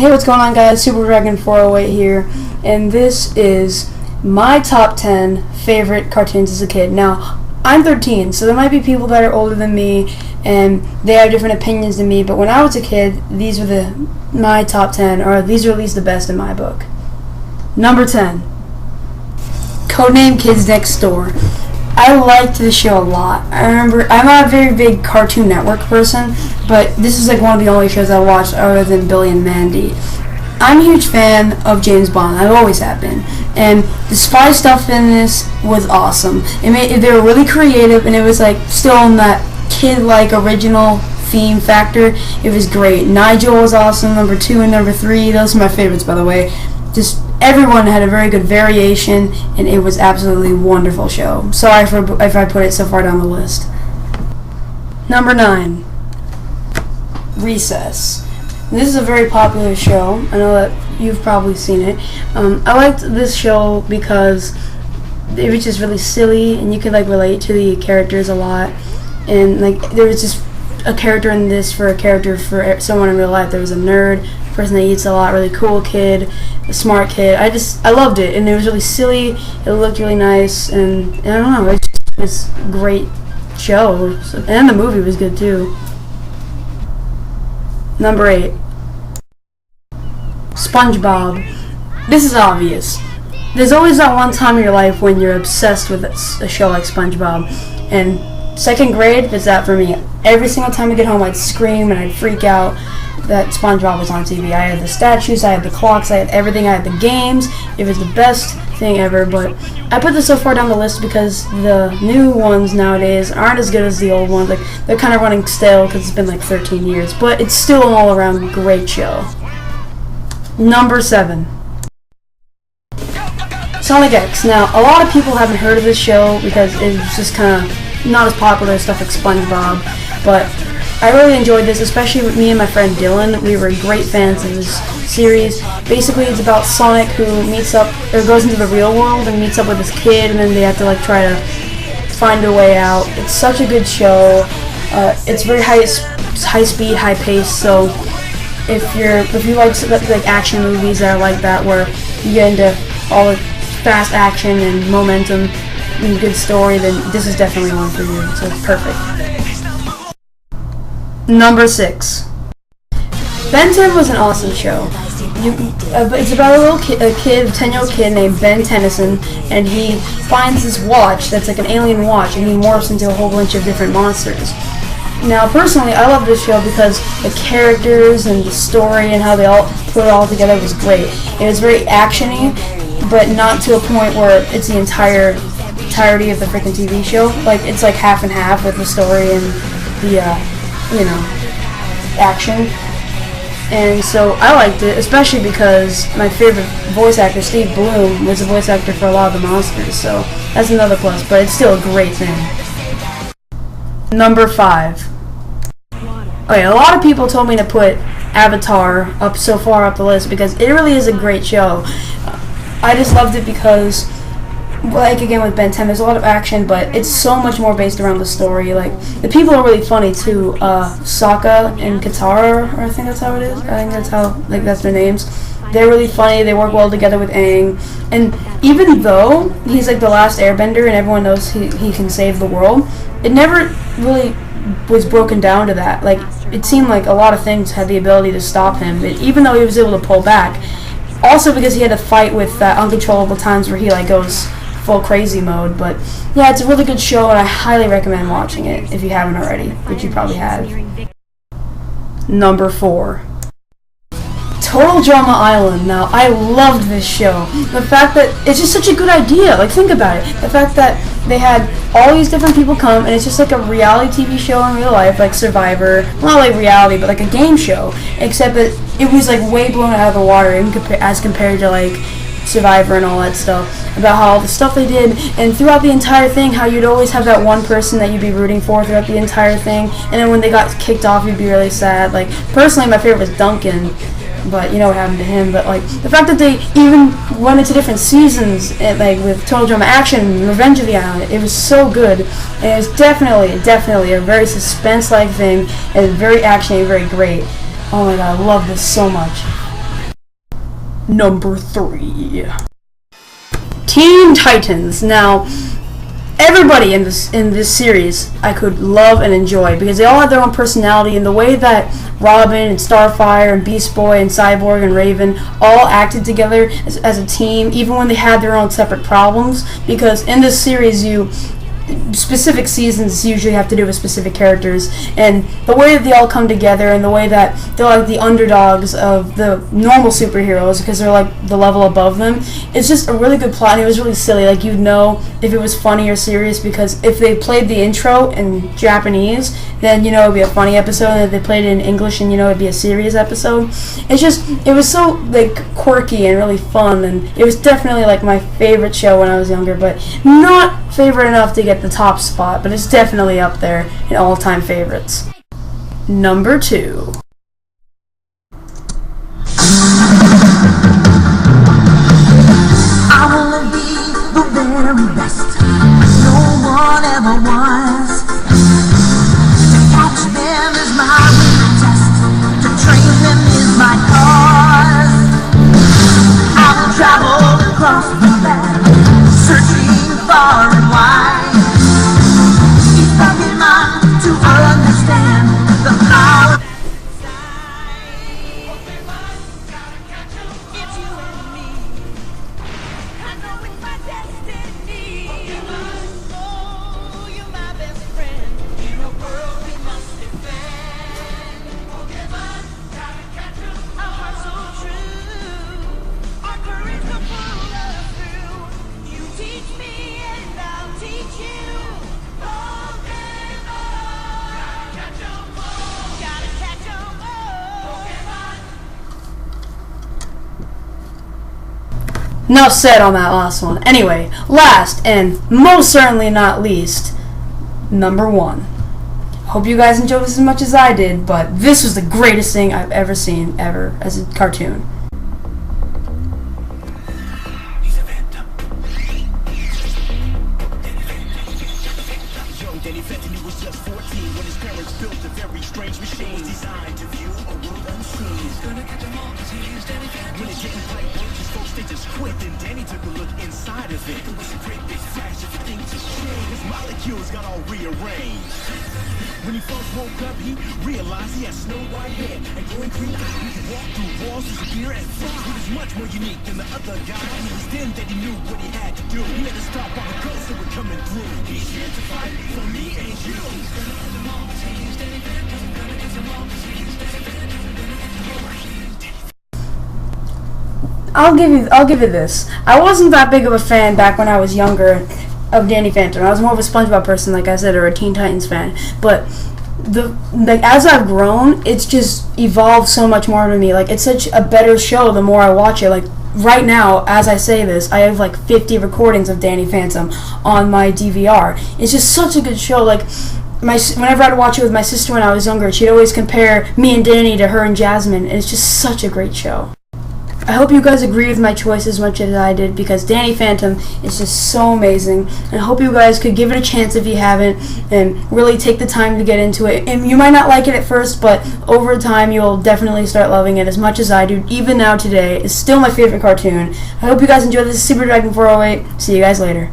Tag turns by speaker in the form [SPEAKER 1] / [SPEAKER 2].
[SPEAKER 1] Hey, what's going on, guys? Super Dragon 408 here, and this is my top 10 favorite cartoons as a kid. Now, I'm 13, so there might be people that are older than me, and they have different opinions than me, but when I was a kid, these were my top 10, or these are at least the best in my book. Number 10, Codename Kids Next Door. I liked this show a lot. I remember, I'm not a very big Cartoon Network person, but this is like one of the only shows I watched other than Billy and Mandy. I'm a huge fan of James Bond. I always have been. And the spy stuff in this was awesome. They were really creative, and it was like still in that kid-like original theme factor. It was great. Nigel was awesome. Number 2 and number 3, those are my favorites, by the way. Just everyone had a very good variation, and it was absolutely wonderful show. Sorry if I put it so far down the list. Number 9, Recess. This is a very popular show. I know that you've probably seen it. I liked this show because it was just really silly, and you could like relate to the characters a lot. And like there was just a character in this for a character for someone in real life. There was a nerd, a person that eats a lot, really cool kid, a smart kid. I loved it, and it was really silly. It looked really nice, and I don't know. It was a great show, and the movie was good too. Number 8, SpongeBob. This is obvious. There's always that one time in your life when you're obsessed with a show like SpongeBob, and second grade was that for me. Every single time I get home, I'd scream and I'd freak out that SpongeBob was on TV. I had the statues, I had the clocks, I had everything, I had the games. It was the best thing ever, but I put this so far down the list because the new ones nowadays aren't as good as the old ones. Like, they're kind of running stale because it's been like 13 years, but it's still an all-around great show. Number 7, SonicX. Now, a lot of people haven't heard of this show because it's just kind of not as popular as stuff like SpongeBob, but I really enjoyed this, especially with me and my friend Dylan. We were great fans of this series. Basically, it's about Sonic who meets up, or goes into the real world and meets up with this kid, and then they have to like try to find a way out. It's such a good show. It's very high speed, high pace. So if you like action movies that are like that, where you get into all the fast action and momentum and good story, then this is definitely one for you. So it's perfect. Number 6, Ben 10 was an awesome show. It's about a 10-year-old kid named Ben Tennyson, and he finds this watch that's like an alien watch, and he morphs into a whole bunch of different monsters. Now, personally, I love this show because the characters and the story and how they all put it all together was great. It was very actiony, but not to a point where it's the entirety of the freaking TV show. Like, it's like half and half with the story and the action. And so I liked it, especially because my favorite voice actor, Steve Bloom, was the voice actor for a lot of the monsters, so that's another plus, but it's still a great thing. Number 5. Okay, a lot of people told me to put Avatar up so far up the list because it really is a great show. I just loved it because, like again with Ben 10, there's a lot of action, but it's so much more based around the story. Like, the people are really funny too. Sokka and Katara, or I think that's how it is. I think that's their names. They're really funny. They work well together with Aang. And even though he's like the last airbender and everyone knows he can save the world, it never really was broken down to that. Like, it seemed like a lot of things had the ability to stop him, even though he was able to pull back. Also because he had to fight with uncontrollable times where he like goes full crazy mode. But yeah, it's a really good show, and I highly recommend watching it if you haven't already, which you probably have. Number 4, Total Drama Island. Now, I loved this show. The fact that it's just such a good idea. Like, think about it. The fact that they had all these different people come, and it's just like a reality TV show in real life, like Survivor. Not like reality, but like a game show. Except that it was like way blown out of the water as compared to like Survivor and all that stuff. About how all the stuff they did, and throughout the entire thing, how you'd always have that one person that you'd be rooting for throughout the entire thing. And then when they got kicked off, you'd be really sad. Like, personally, my favorite was Duncan. But you know what happened to him. But like the fact that they even went into different seasons, like with Total Drama Action, Revenge of the Island, it was so good. And it was definitely a very suspense-like thing, and very actiony, very great. Oh my god, I love this so much. Number 3. Teen Titans. Now, everybody in this series I could love and enjoy because they all had their own personality, and the way that Robin and Starfire and Beast Boy and Cyborg and Raven all acted together as a team, even when they had their own separate problems. Because in this series, specific seasons usually have to do with specific characters, and the way that they all come together and the way that they're like the underdogs of the normal superheroes because they're like the level above them, it's just a really good plot, and it was really silly. Like, you'd know if it was funny or serious because if they played the intro in Japanese, then you know it'd be a funny episode, and if they played it in English, and you know it'd be a serious episode. It was so like quirky and really fun, and it was definitely like my favorite show when I was younger, but not favorite enough to get the top spot, but it's definitely up there in all-time favorites. Number 2.
[SPEAKER 2] I wanna be the very best no one ever was. To catch them is my real test. To train them is my cause. I will travel across the land, searching far and wide. Each pocket mind to understand the power inside. Okay, bud, gotta catch 'em. It's you and me. I know it's my destiny. Okay, bud. Oh, you're my best friend. In a world we must defend. Okay, bud, gotta catch 'em. Our hearts so true. Our courage will pull us through. You teach me and I'll teach you. Okay, bud, gotta catch 'em all. Gotta catch 'em all. Okay, bud.
[SPEAKER 1] Enough said on that last one. Anyway, last and most certainly not least, number 1. Hope you guys enjoyed this as much as I did, but this was the greatest thing I've ever seen, ever, as a cartoon.
[SPEAKER 3] He's a phantom. Young Danny Phantom, he was just 14 when his parents built a very strange machine designed to view a world unseen. He's gonna catch 'em all 'cause he's Danny Phantom. When it didn't quite work, his folks they just quit. Then Danny took a look inside of it. It was a great big flash, everything just changed. His molecules got all rearranged. When he first woke up, he realized he had snow white hair and glowing green eyes. He could walk through walls, disappear and fly. He was much more unique than the other guys. And it was then that he knew what he had to do. He had to stop all the ghosts that were coming through. He's here to fight for me and you. He's gonna get them all 'cause he's Danny Phantom. Gonna get them all 'cause he's Danny Phantom. Gonna get them all 'cause he's Danny Phantom.
[SPEAKER 1] I'll give you this. I wasn't that big of a fan back when I was younger of Danny Phantom. I was more of a SpongeBob person, like I said, or a Teen Titans fan. But as I've grown, it's just evolved so much more to me. Like, it's such a better show the more I watch it. Like, right now, as I say this, I have like 50 recordings of Danny Phantom on my DVR. It's just such a good show. Like, whenever I'd watch it with my sister when I was younger, she'd always compare me and Danny to her and Jasmine, and it's just such a great show. I hope you guys agree with my choice as much as I did, because Danny Phantom is just so amazing, and I hope you guys could give it a chance if you haven't, and really take the time to get into it. And you might not like it at first, but over time you'll definitely start loving it as much as I do. Even now today, it's still my favorite cartoon. I hope you guys enjoyed this. Super Dragon 408. See you guys later.